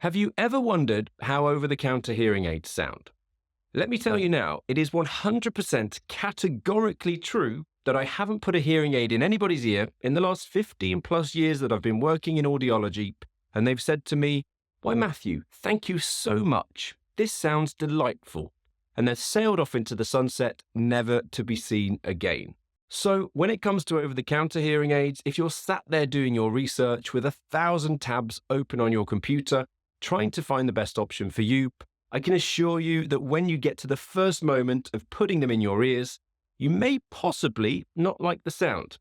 Have you ever wondered how over-the-counter hearing aids sound? Let me tell you now, it is 100% categorically true that I haven't put a hearing aid in anybody's ear in the last 15 plus years that I've been working in audiology, and they've said to me, "Why, Matthew, thank you so much. This sounds delightful." And they've sailed off into the sunset, never to be seen again. So when it comes to over-the-counter hearing aids, if you're sat there doing your research with 1,000 tabs open on your computer, trying to find the best option for you, I can assure you that when you get to the first moment of putting them in your ears, you may possibly not like the sound.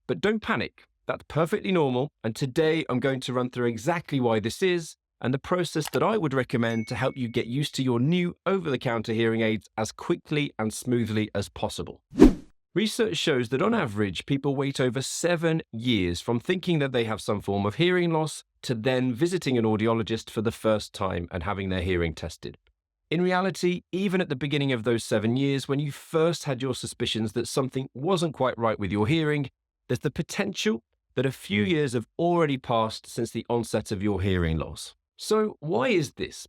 But don't panic, that's perfectly normal, and today I'm going to run through exactly why this is and the process that I would recommend to help you get used to your new over-the-counter hearing aids as quickly and smoothly as possible. Research shows that on average, people wait over 7 years from thinking that they have some form of hearing loss to then visiting an audiologist for the first time and having their hearing tested. In reality, even at the beginning of those 7 years, when you first had your suspicions that something wasn't quite right with your hearing, there's the potential that a few years have already passed since the onset of your hearing loss. So why is this?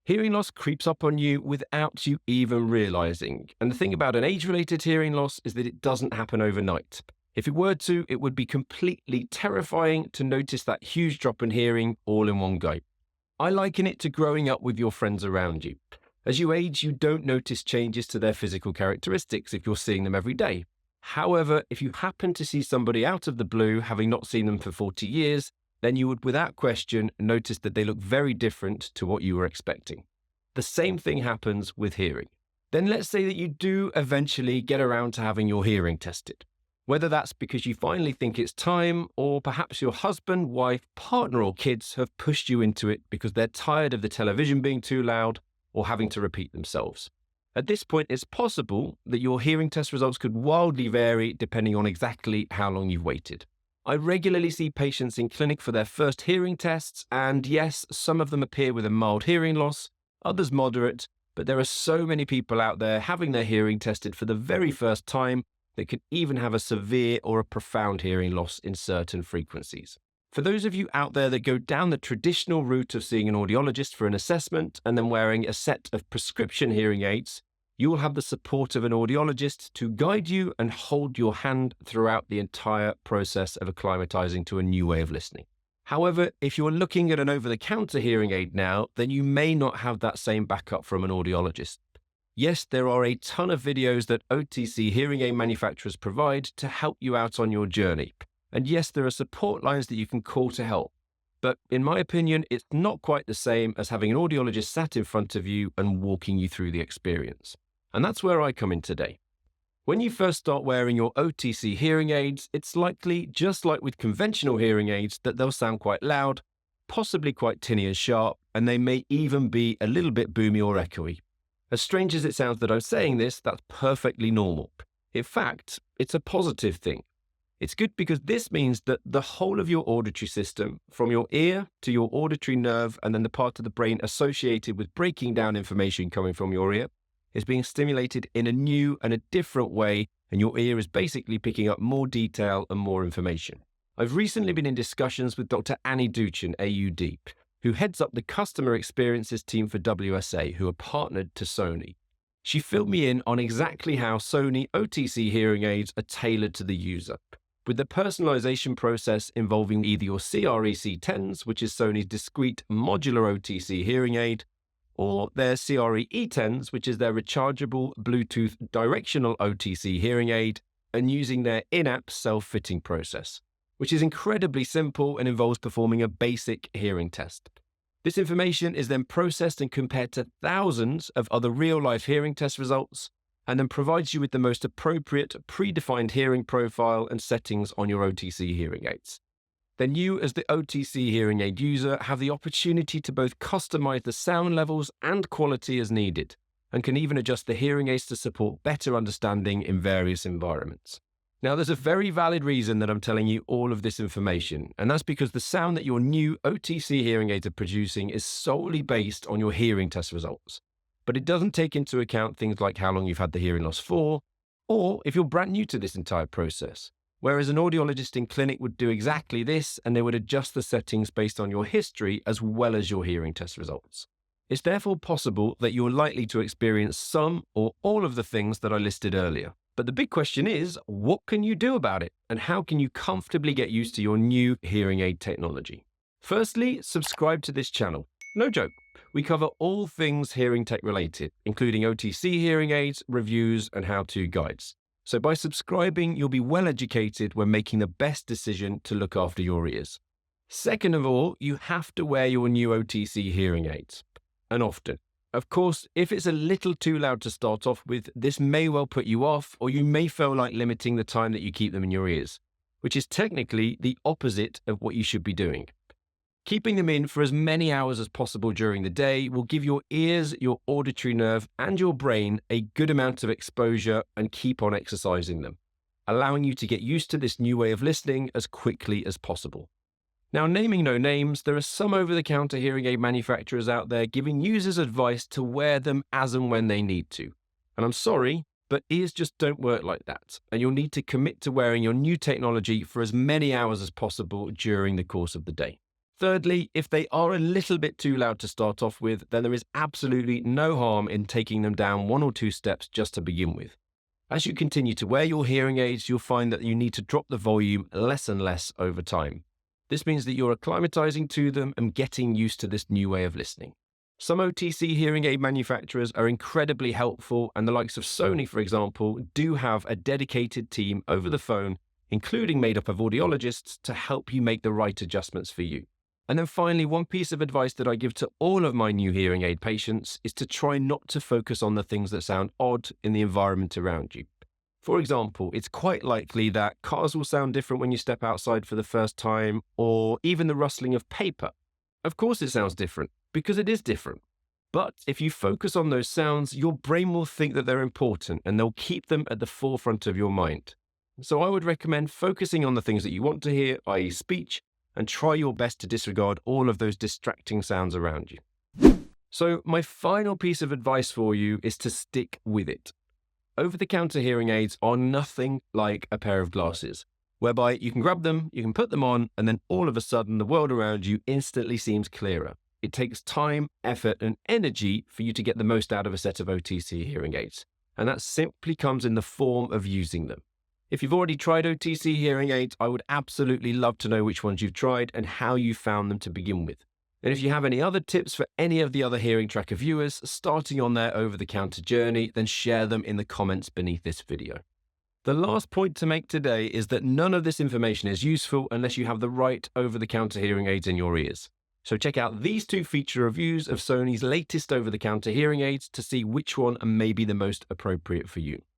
Hearing loss creeps up on you without you even realizing. And the thing about an age-related hearing loss is that it doesn't happen overnight. If it were to, it would be completely terrifying to notice that huge drop in hearing all in one go. I liken it to growing up with your friends around you. As you age, you don't notice changes to their physical characteristics if you're seeing them every day. However, if you happen to see somebody out of the blue, having not seen them for 40 years, then you would without question notice that they look very different to what you were expecting. The same thing happens with hearing. Then let's say that you do eventually get around to having your hearing tested. Whether that's because you finally think it's time, or perhaps your husband, wife, partner, or kids have pushed you into it because they're tired of the television being too loud or having to repeat themselves. At this point, it's possible that your hearing test results could wildly vary depending on exactly how long you've waited. I regularly see patients in clinic for their first hearing tests, and yes, some of them appear with a mild hearing loss, others moderate, but there are so many people out there having their hearing tested for the very first time that can even have a severe or a profound hearing loss in certain frequencies. For those of you out there that go down the traditional route of seeing an audiologist for an assessment and then wearing a set of prescription hearing aids, you will have the support of an audiologist to guide you and hold your hand throughout the entire process of acclimatizing to a new way of listening. However, if you're looking at an over-the-counter hearing aid now, then you may not have that same backup from an audiologist. Yes, there are a ton of videos that OTC hearing aid manufacturers provide to help you out on your journey. And yes, there are support lines that you can call to help. But in my opinion, it's not quite the same as having an audiologist sat in front of you and walking you through the experience. And that's where I come in today. When you first start wearing your OTC hearing aids, it's likely, just like with conventional hearing aids, that they'll sound quite loud, possibly quite tinny and sharp, and they may even be a little bit boomy or echoey. As strange as it sounds that I'm saying this, that's perfectly normal. In fact, it's a positive thing. It's good because this means that the whole of your auditory system, from your ear to your auditory nerve and then the part of the brain associated with breaking down information coming from your ear, is being stimulated in a new and a different way, and your ear is basically picking up more detail and more information. I've recently been in discussions with Dr. Annie Duchin, AUD, who heads up the customer experiences team for WSA, who are partnered to Sony. She filled me in on exactly how Sony OTC hearing aids are tailored to the user, with the personalization process involving either your CRE-C10s, which is Sony's discrete modular OTC hearing aid, or their CRE-E10s, which is their rechargeable Bluetooth directional OTC hearing aid, and using their in-app self-fitting process, which is incredibly simple and involves performing a basic hearing test. This information is then processed and compared to thousands of other real-life hearing test results, and then provides you with the most appropriate predefined hearing profile and settings on your OTC hearing aids. Then you, as the OTC hearing aid user, have the opportunity to both customize the sound levels and quality as needed, and can even adjust the hearing aids to support better understanding in various environments. Now, there's a very valid reason that I'm telling you all of this information, and that's because the sound that your new OTC hearing aids are producing is solely based on your hearing test results. But it doesn't take into account things like how long you've had the hearing loss for, or if you're brand new to this entire process, whereas an audiologist in clinic would do exactly this, and they would adjust the settings based on your history as well as your hearing test results. It's therefore possible that you're likely to experience some or all of the things that I listed earlier. But the big question is, what can you do about it? And how can you comfortably get used to your new hearing aid technology? Firstly, subscribe to this channel. No joke. We cover all things hearing tech related, including OTC hearing aids, reviews, and how-to guides. So by subscribing, you'll be well educated when making the best decision to look after your ears. Second of all, you have to wear your new OTC hearing aids, and often. Of course, if it's a little too loud to start off with, this may well put you off, or you may feel like limiting the time that you keep them in your ears, which is technically the opposite of what you should be doing. Keeping them in for as many hours as possible during the day will give your ears, your auditory nerve, and your brain a good amount of exposure and keep on exercising them, allowing you to get used to this new way of listening as quickly as possible. Now, naming no names, there are some over-the-counter hearing aid manufacturers out there giving users advice to wear them as and when they need to. And I'm sorry, but ears just don't work like that, and you'll need to commit to wearing your new technology for as many hours as possible during the course of the day. Thirdly, if they are a little bit too loud to start off with, then there is absolutely no harm in taking them down 1 or 2 steps just to begin with. As you continue to wear your hearing aids, you'll find that you need to drop the volume less and less over time. This means that you're acclimatizing to them and getting used to this new way of listening. Some OTC hearing aid manufacturers are incredibly helpful, and the likes of Sony, for example, do have a dedicated team over the phone, including made up of audiologists, to help you make the right adjustments for you. And then finally, one piece of advice that I give to all of my new hearing aid patients is to try not to focus on the things that sound odd in the environment around you. For example, it's quite likely that cars will sound different when you step outside for the first time, or even the rustling of paper. Of course it sounds different, because it is different. But if you focus on those sounds, your brain will think that they're important, and they'll keep them at the forefront of your mind. So I would recommend focusing on the things that you want to hear, i.e. speech, and try your best to disregard all of those distracting sounds around you. So my final piece of advice for you is to stick with it. Over-the-counter hearing aids are nothing like a pair of glasses, whereby you can grab them, you can put them on, and then all of a sudden the world around you instantly seems clearer. It takes time, effort, and energy for you to get the most out of a set of OTC hearing aids, and that simply comes in the form of using them. If you've already tried OTC hearing aids, I would absolutely love to know which ones you've tried and how you found them to begin with. And if you have any other tips for any of the other Hearing Tracker viewers starting on their over-the-counter journey, then share them in the comments beneath this video. The last point to make today is that none of this information is useful unless you have the right over-the-counter hearing aids in your ears. So check out these 2 feature reviews of Sony's latest over-the-counter hearing aids to see which one may be the most appropriate for you.